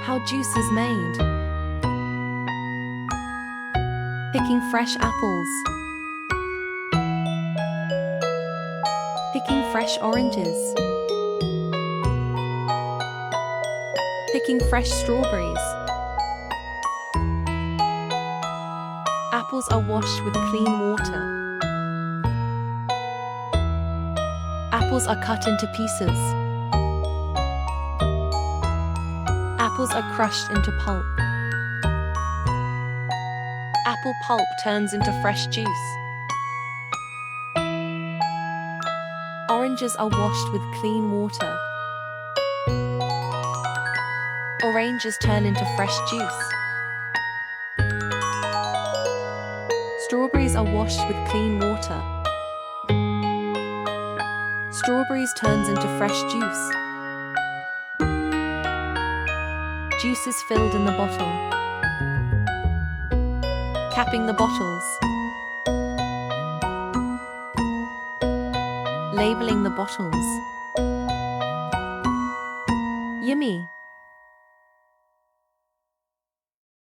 How juice is made. Picking fresh apples. Picking fresh oranges. Picking fresh strawberries. Apples are washed with clean water. Apples are cut into pieces. Apples are crushed into pulp. Apple pulp turns into fresh juice. Oranges are washed with clean water. Oranges turn into fresh juice. Strawberries are washed with clean water. Strawberries turns into fresh juice. Juice is filled in the bottle. Capping the bottles. Labeling the bottles. Yummy!